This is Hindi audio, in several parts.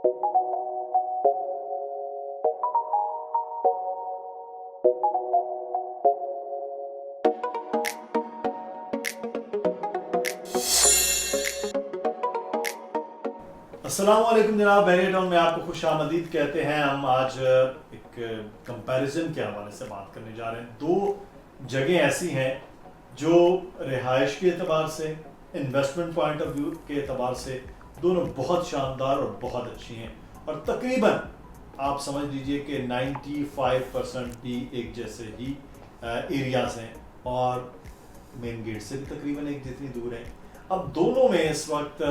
अस्सलामुअलैकुम जनाब, बैरियटाउन में आपको खुश आमदीद कहते हैं। हम आज एक कंपैरिजन के हवाले से बात करने जा रहे हैं। दो जगह ऐसी हैं जो रिहाइश के एतबार से, इन्वेस्टमेंट पॉइंट ऑफ व्यू के एतबार से दोनों बहुत शानदार और बहुत अच्छी हैं, और तकरीबन आप समझ लीजिए कि 95% भी एक जैसे ही एरियाज हैं और मेन गेट से भी तकरीबन एक जितनी दूर है। अब दोनों में इस वक्त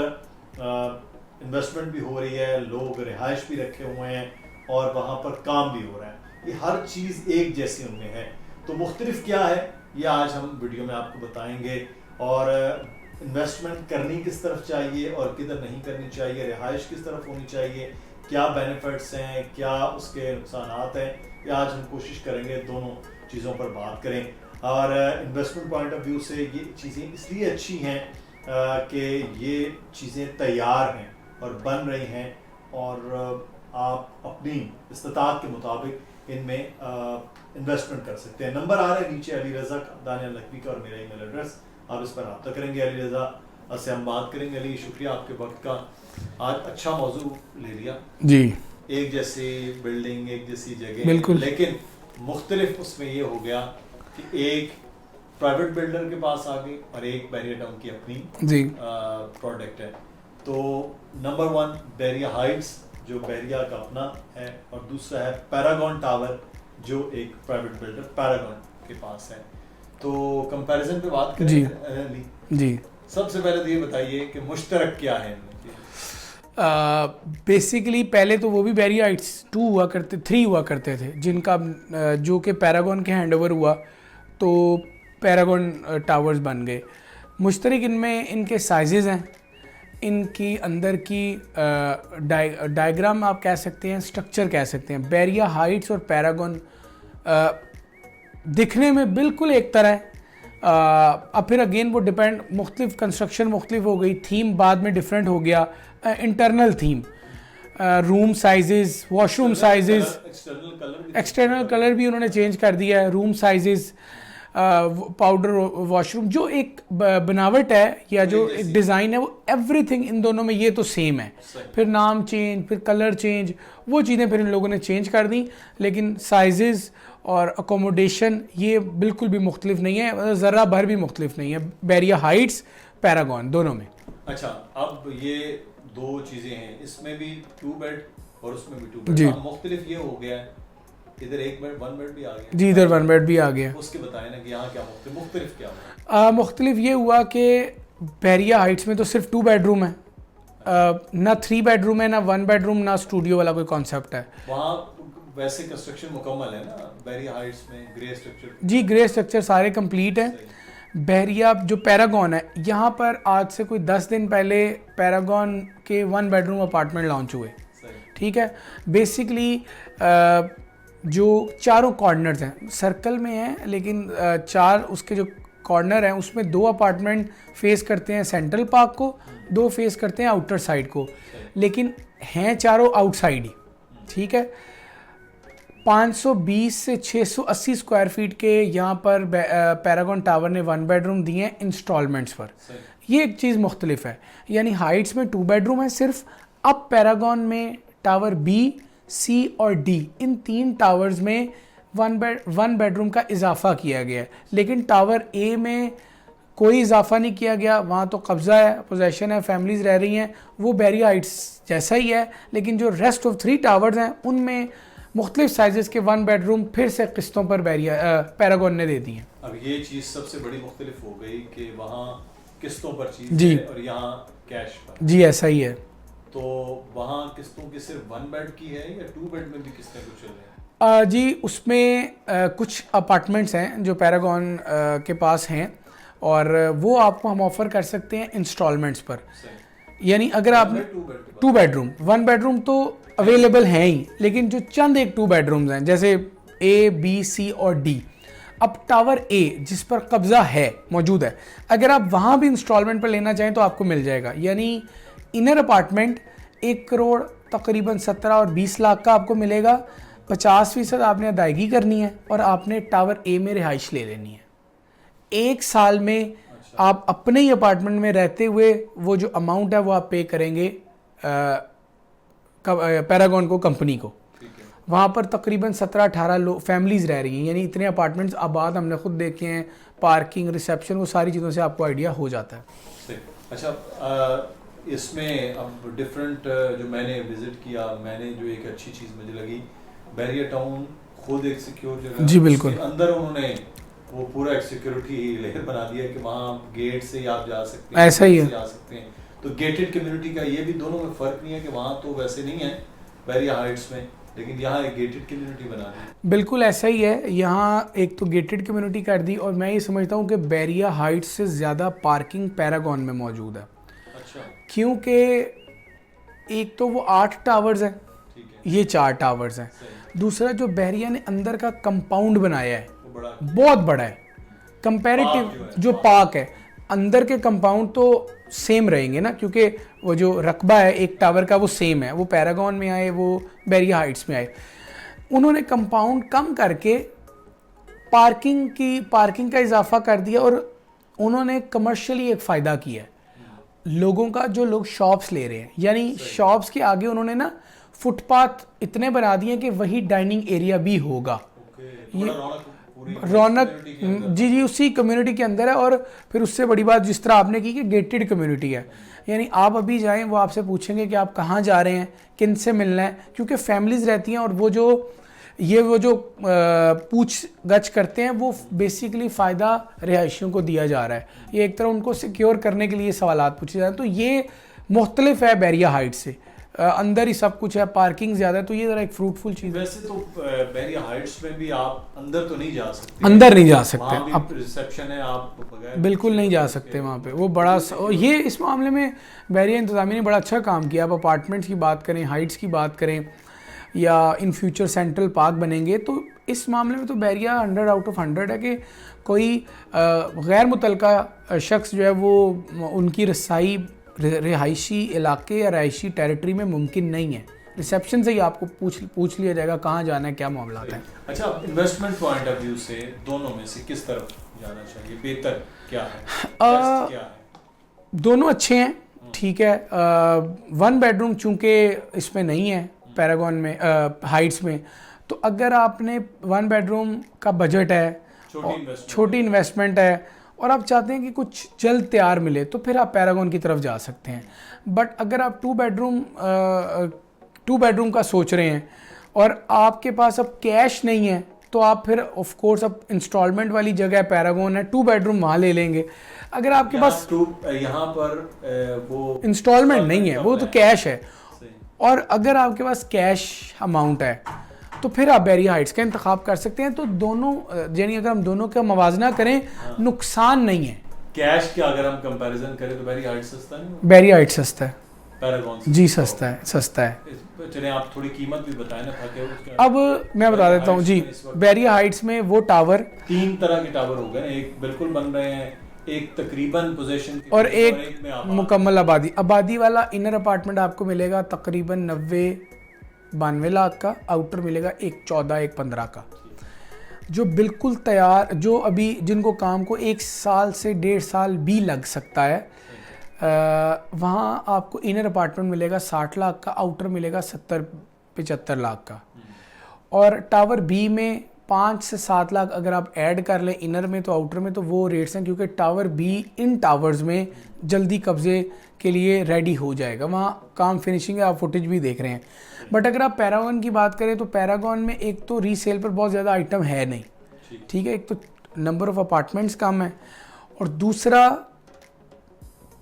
इन्वेस्टमेंट भी हो रही है, लोग रिहाइश भी रखे हुए हैं और वहाँ पर काम भी हो रहा है। ये हर चीज़ एक जैसी उनमें है। तो मुख्तलिफ क्या है ये आज हम वीडियो में आपको बताएंगे, और इन्वेस्टमेंट करनी किस तरफ चाहिए और किधर नहीं करनी चाहिए, रिहाइश किस तरफ होनी चाहिए, क्या बेनिफिट्स हैं, क्या उसके नुकसानात हैं, ये आज हम कोशिश करेंगे दोनों चीज़ों पर बात करें। और इन्वेस्टमेंट पॉइंट ऑफ व्यू से ये चीज़ें इसलिए अच्छी हैं कि ये चीज़ें तैयार हैं और बन रही हैं, और आप अपनी इस्तात के मुताबिक इनमें इन्वेस्टमेंट कर सकते हैं। नंबर आ रहा है नीचे अली रज़ा का, दानियल नकवी का, और मेरा ईमेल एड्रेस, आप इस पर रब्ता करेंगे। अली रज़ा से हम बात करेंगे। अली, शुक्रिया आपके वक्त का। आज अच्छा मौजू ले लिया जी, एक जैसी बिल्डिंग, एक जैसी जगह, बिल्कुल, लेकिन मुख्तलिफ उसमें ये हो गया कि एक प्राइवेट बिल्डर के पास आ गई और एक बैरियटाउन की अपनी जी प्रोडक्ट है। तो नंबर 1 बैरिया हाइट्स जो बैरिया का अपना है, और दूसरा है पैरागॉन टावर जो एक प्राइवेट बिल्डर पैरागॉन के पास है। तो कंपैरिजन पे बात करें जी। सबसे पहले तो ये बताइए कि मुश्तरक क्या है इनमें। बेसिकली पहले तो वो भी बैरिया हाइट्स 3 हुआ करते थे, जिनका जो कि पैरागॉन के हैंड ओवर हुआ तो पैरागॉन टावर्स बन गए। मुश्तरक इनमें इनके साइजेज़ हैं, इनकी अंदर की डायग्राम आप कह सकते हैं, स्ट्रक्चर कह सकते हैं। बैरिया हाइट्स और पैरागॉन दिखने में बिल्कुल एक तरह है। अब फिर अगेन वो डिपेंड, मुख्तलिफ कंस्ट्रक्शन मुख्तलिफ हो गई, थीम बाद में डिफरेंट हो गया, internal theme, room sizes, washroom sizes, external colour भी उन्होंने चेंज कर दिया है, रूम साइजेस, पाउडर वॉशरूम, जो एक बनावट है या जो एक डिज़ाइन है, वो एवरीथिंग इन दोनों में ये तो सेम है। फिर नाम चेंज, फिर कलर चेंज, वो चीज़ें फिर इन लोगों ने चेंज कर दी, लेकिन साइजेस और अकोमोडेशन ये बिल्कुल भी मुख्तलिफ नहीं है, ज़रा भर भी मुख्तलिफ नहीं है बैरिया हाइट्स पैरागॉन दोनों में। अच्छा, अब ये दो चीज़ें हैं, इसमें भी 2 बेड और उसमें भी 2 बेड। जी, मुख्तलिफ ये हो गया है, इधर 1 बेड भी आ गया जी, इधर 1 बेड भी आ गया। उसके बताएं ना कि यहाँ क्या मुख्तलिफ क्या हुआ। मुख्तलिफ ये हुआ कि बैरिया हाइट्स में तो सिर्फ 2 बेडरूम है, ना 3 बेडरूम है, ना 1 बेडरूम, ना स्टूडियो वाला कोई कॉन्सेप्ट है। वहाँ वैसे कंस्ट्रक्शन मुकम्मल है ना बैरिया हाइट्स में, ग्रे स्ट्रक्चर? जी, ग्रे स्ट्रक्चर सारे कंप्लीट हैं। बैरिया जो पैरागॉन है, यहाँ पर आज से कोई 10 दिन पहले पैरागॉन के 1 बेडरूम अपार्टमेंट लॉन्च हुए, ठीक है। बेसिकली जो चारों कॉर्नर्स हैं सर्कल में हैं, लेकिन 4 उसके जो कॉर्नर हैं उसमें 2 अपार्टमेंट फेस करते हैं सेंट्रल पार्क को, 2 फेस करते हैं आउटर साइड को, लेकिन हैं चारों आउटसाइड ही, ठीक है। 520 से 680 स्क्वायर फीट के यहाँ पर पैरागॉन टावर ने 1 बेडरूम दिए हैं इंस्टॉलमेंट्स पर। ये एक चीज़ मुख्तलिफ है, यानी हाइट्स में 2 बेडरूम है सिर्फ। अब पैरागॉन में टावर B, C और D, इन 3 टावर्स में 1 बेडरूम का इजाफा किया गया है, लेकिन टावर A में कोई इजाफा नहीं किया गया। वहाँ तो कब्ज़ा है, पोजेशन है, फैमिलीज़ रह रही हैं, वो बैरिया हाइट्स जैसा ही है, लेकिन जो रेस्ट ऑफ 3 टावर्स हैं उनमें मुख्तलिफ साइजेस के 1 बेडरूम फिर से किस्तों पर पैरागॉन ने दे दी हैं। अब ये चीज़ सबसे बड़ी मुख्तलिफ हो गई कि वहाँ किस्तों पर चीज़ जी है और यहाँ कैश पर। जी, ऐसा ही है। तो वहाँ किस्तों की सिर्फ 1 बेड की है या 2 बेड में भी किस्तें कुछ चल रहे हैं? जी, उसमें कुछ अपार्टमेंट्स हैं जो पैरागॉन के पास हैं, और वो आपको हम ऑफ़र कर सकते हैं इंस्टॉलमेंट्स पर। यानी अगर आप 2 बेडरूम 1 बेडरूम तो अवेलेबल हैं ही, लेकिन जो चंद एक 2 बेडरूम्स हैं जैसे A, B, C और D। अब टावर A जिस पर कब्ज़ा है मौजूद है, अगर आप वहाँ भी इंस्टॉलमेंट पर लेना चाहें तो आपको मिल जाएगा। यानी इनर अपार्टमेंट 1 करोड़ तकरीबन 17 और 20 लाख का आपको मिलेगा। 50% आपने अदायगी करनी है और आपने टावर ए में रिहाइश ले लेनी है। 1 साल में आप अपने ही अपार्टमेंट में रहते हुए वो जो अमाउंट है वो आप पे करेंगे पैरागॉन को, कंपनी को। वहाँ पर तकरीबन 17-18 फैमिलीज़ रह रही हैं, यानी इतने अपार्टमेंट्स आबाद हमने खुद देखे हैं, पार्किंग, रिसेप्शन, वो सारी चीज़ों से आपको आइडिया हो जाता है। अच्छा, इसमें अब डिफरेंट जो मैंने विजिट किया, मैंने जो एक अच्छी चीज़ मुझे लगी, बैरिया टाउन खुद एक सिक्योर जगह, जी बिल्कुल, अंदर उन्होंने वो पूरा एक सिक्योरिटी लेयर बना दिया कि वहाँ गेट से ही आप जा सकते हैं, ऐसा ही है, जा सकते हैं। तो गेटेड कम्युनिटी का ये भी दोनों में फ़र्क नहीं है कि वहाँ तो वैसे नहीं है बैरिया हाइट्स में, लेकिन यहाँ एक गेटेड कम्युनिटी बना दी। बिल्कुल ऐसा ही है। यहाँ एक तो गेटेड कम्युनिटी कर दी, और मैं ये समझता हूँ कि बैरिया हाइट्स से ज़्यादा पार्किंग पैरागॉन में मौजूद है। अच्छा, क्योंकि एक तो वो 8 टावर्स हैं, ये 4 टावर्स हैं। दूसरा जो बैरिया ने अंदर का कंपाउंड बनाया है बहुत बड़ा है, कंपैरेटिव जो पार्क है, अंदर के कंपाउंड तो सेम रहेंगे ना, क्योंकि वो जो रकबा है एक टावर का वो सेम है, वो पैरागॉन में आए, वो बैरिया हाइट्स में आए। उन्होंने कंपाउंड कम करके पार्किंग का इजाफा कर दिया, और उन्होंने कमर्शियली एक फ़ायदा किया है लोगों का, जो लोग शॉप्स ले रहे हैं, यानी शॉप्स के आगे उन्होंने ना फुटपाथ इतने बना दिए कि वही डाइनिंग एरिया भी होगा। ये रौनक जी उसी कम्युनिटी के अंदर है। और फिर उससे बड़ी बात जिस तरह आपने की कि गेटेड कम्युनिटी है, यानी आप अभी जाएं वो आपसे पूछेंगे कि आप कहाँ जा रहे हैं, किन से मिलना है, क्योंकि फैमिलीज़ रहती हैं, और वो जो पूछ गछ करते हैं वो बेसिकली फ़ायदा रिहायशियों को दिया जा रहा है। ये एक तरह उनको सिक्योर करने के लिए सवालात पूछे जा रहे हैं। तो ये मुख्तलिफ है बैरिया हाइट से, अंदर ही सब कुछ है, पार्किंग ज़्यादा है, तो ये ज़रा एक फ्रूटफुल चीज़ है। वैसे तो बैरिया हाइट्स में भी आप अंदर तो नहीं जा सकते, अंदर नहीं जा सकते, अब रिसेप्शन है, आप बिल्कुल नहीं जा सकते वहाँ पे, वो बड़ा ये इस मामले में बैरिया इंतज़ामिया ने बड़ा अच्छा काम किया। आप अपार्टमेंट्स की बात करें, हाइट्स की बात करें, या इन फ्यूचर सेंट्रल पार्क बनेंगे, तो इस मामले में तो बैरिया 100 आउट ऑफ 100 है कि कोई गैर मुतलका शख्स जो है वो उनकी रसाई रिहायशी इलाके या रिहायशी टेरिटरी में मुमकिन नहीं है। रिसेप्शन से ही आपको पूछ लिया जाएगा कहाँ जाना है, क्या मामला है। अच्छा, इन्वेस्टमेंट पॉइंट ऑफ व्यू से दोनों में से किस तरफ जाना चाहिए, बेहतर क्या है, क्या है? दोनों अच्छे हैं, ठीक है। 1 बेडरूम चूँकि इसमें नहीं है पैरागॉन में, हाइट्स में, तो अगर आपने 1 बेडरूम का बजट है, छोटी इन्वेस्टमेंट है, और आप चाहते हैं कि कुछ जल्द तैयार मिले, तो फिर आप पैरागॉन की तरफ जा सकते हैं। बट अगर आप 2 बेडरूम का सोच रहे हैं और आपके पास अब कैश नहीं है, तो आप फिर ऑफ कोर्स अब इंस्टॉलमेंट वाली जगह पैरागॉन है, 2 बेडरूम वहाँ ले लेंगे। अगर आपके पास यहाँ पर वो इंस्टॉलमेंट नहीं है, वो तो कैश है, और अगर आपके पास कैश अमाउंट है, तो फिर आप बैरिया हाइट्स का इंतखाब कर सकते हैं। तो दोनों, यानी अगर हम दोनों का मवाजना करें, नुकसान नहीं है। कैश का अगर हम कंपैरिजन करें तो बैरिया हाइट्स सस्ता नहीं, बैरिया हाइट्स सस्ता है, पैरागॉन से जी सस्ता है। चलिए आप थोड़ी कीमत भी बताएं ना, ताकि अब मैं बता देता हूँ जी। बैरिया हाइट्स में वो टावर 3 तरह के टावर हो गए ना, एक बिल्कुल बन रहे हैं, एक तकरीबन पोजीशन और एक मुकम्मल आबादी वाला। इनर अपार्टमेंट आपको मिलेगा तकरीबन 90-92 लाख का, आउटर मिलेगा एक 14-15 का, जो बिल्कुल तैयार, जो अभी जिनको काम को 1 साल से 1.5 साल भी लग सकता है, वहाँ आपको इनर अपार्टमेंट मिलेगा 60 लाख का, आउटर मिलेगा 70-75 लाख का। और टावर बी में 5 से 7 लाख अगर आप ऐड कर लें इनर में तो आउटर में, तो वो रेट्स हैं, क्योंकि टावर बी इन टावर्स में जल्दी कब्जे के लिए रेडी हो जाएगा, वहाँ काम फिनिशिंग है, आप फुटेज भी देख रहे हैं। बट अगर आप पैरागॉन की बात करें तो पैरागॉन में एक तो रीसेल पर बहुत ज़्यादा आइटम है नहीं, ठीक है, एक तो नंबर ऑफ़ अपार्टमेंट्स कम है, और दूसरा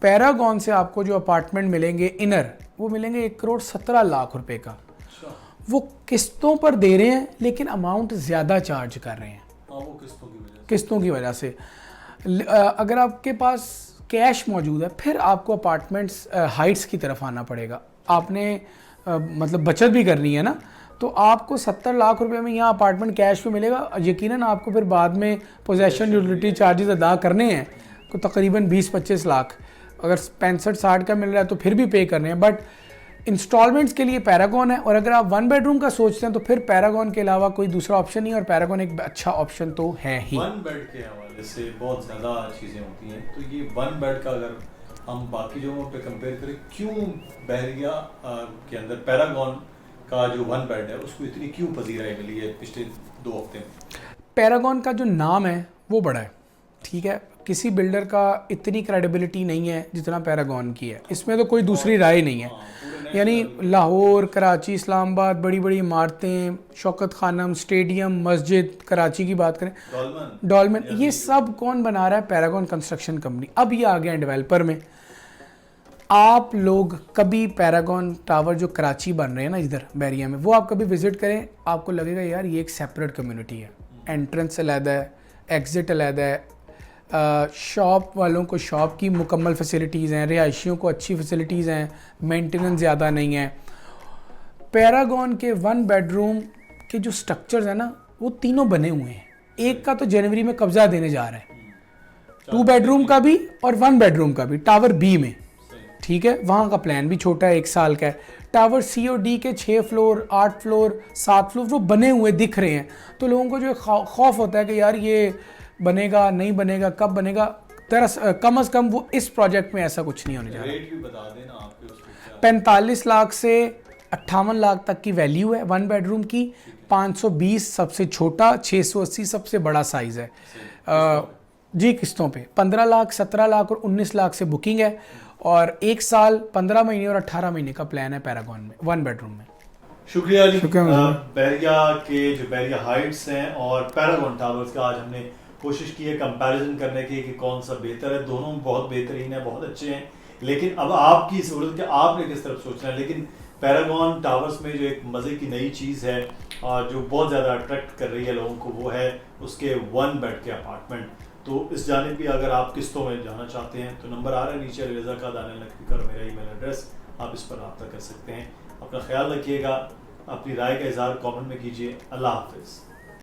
पैरागॉन से आपको जो अपार्टमेंट मिलेंगे इनर, वो मिलेंगे 1,17 लाख रुपए का। वो किस्तों पर दे रहे हैं, लेकिन अमाउंट ज़्यादा चार्ज कर रहे हैं, वो किस्तों की वजह से। अगर आपके पास कैश मौजूद है, फिर आपको अपार्टमेंट्स हाइट्स की तरफ आना पड़ेगा। आपने मतलब बचत भी करनी है ना, तो आपको 70 लाख रुपए में यहाँ अपार्टमेंट कैश पे मिलेगा। यकीनन आपको फिर बाद में पोजेशन यूटिलिटी चार्जेस अदा करने हैं, तो तकरीबन 20-25 लाख। अगर 65-60 का मिल रहा है तो फिर भी पे करने हैं। बट इंस्टॉलमेंट्स के लिए पैरागॉन है, और अगर आप 1 बेडरूम का सोचते हैं तो फिर पैरागॉन के अलावा कोई दूसरा ऑप्शन नहीं है, और पैरागॉन एक अच्छा ऑप्शन तो है ही। 1 बेड के हवाले से बहुत ज़्यादा चीज़ें होती हैं, तो ये 1 बेड का अगर हम बाकी जगहों पे कंपेयर करें, क्यों बहरिया के अंदर पैरागॉन का जो 1 बेड है उसको इतनी क्यों पजीराई मिली है पिछले 2 हफ्ते में? पैरागॉन का जो नाम है वो बड़ा है, ठीक है, किसी बिल्डर का इतनी क्रेडिबिलिटी नहीं है जितना पैरागॉन की है, इसमें तो कोई दूसरी राय नहीं है। यानी लाहौर, कराची, इस्लामाबाद, बड़ी बड़ी इमारतें, शौकत खानम, स्टेडियम, मस्जिद, कराची की बात करें, डॉलमेन, ये सब कौन बना रहा है? Paragon construction company. अब ये आ गया डेवलपर में। आप लोग कभी पैरागॉन टावर जो कराची बन रहे हैं ना इधर बहरिया में, वो आप कभी विजिट करें, आपको लगेगा यार ये एक सेपरेट कम्युनिटी है। एंट्रेंस अलहदा है, एग्ज़िट अलहदा है, शॉप वालों को शॉप की मुकम्मल फैसिलिटीज़ हैं, रिहायशियों को अच्छी फैसिलिटीज़ हैं, मेंटेनेंस ज़्यादा नहीं है। पैरागॉन के 1 बेडरूम के जो स्ट्रक्चर्स हैं ना वो तीनों बने हुए हैं। एक का तो जनवरी में कब्जा देने जा रहा है, 2 बेडरूम का भी और 1 बेडरूम का भी, टावर बी में, ठीक है, वहाँ का प्लान भी छोटा है, 1 साल का है। टावर सी और डी के 6 फ्लोर, 8 फ्लोर, 7 फ्लोर वो बने हुए दिख रहे हैं, तो लोगों को जो खौफ होता है कि यार ये बनेगा नहीं बनेगा, कब बनेगा, कम अज़ कम वो इस प्रोजेक्ट में ऐसा कुछ नहीं होने जा रहा। रेट भी बता देना आपके उसके। 45 लाख से 58 लाख तक की वैल्यू है 1 बेडरूम की, 520 सबसे छोटा, 680 सबसे बड़ा साइज़ है जी किस्तों पे। 15 लाख, 17 लाख और 19 लाख से बुकिंग है, और 1 साल, 15 महीने और 18 महीने का प्लान है पैरागॉन में 1 बेडरूम में। शुक्रिया अली। शुक्रिया। बहरिया के जो बहरिया हाइट्स हैं और पैरागॉन टावर्स का आज हमने कोशिश की है कंपैरिजन करने की कि कौन सा बेहतर है। दोनों बहुत बेहतरीन है, बहुत अच्छे हैं, लेकिन अब आपकी ज़रूरत कि आपने किस तरफ सोचना है। लेकिन पैरागॉन टावर्स में जो एक मज़े की नई चीज़ है जो बहुत ज़्यादा अट्रैक्ट कर रही है लोगों को, वो है उसके 1 बेड के अपार्टमेंट। तो इस जानिब भी अगर आप किस्तों में जाना चाहते हैं तो नंबर आ रहा है नीचे, रज़ा का दानियल नकवी का मेरा ईमेल एड्रेस, आप इस पर रब्ता कर सकते हैं। अपना ख्याल रखिएगा, अपनी राय का इज़हार कमेंट में कीजिए। अल्लाह हाफ़िज़।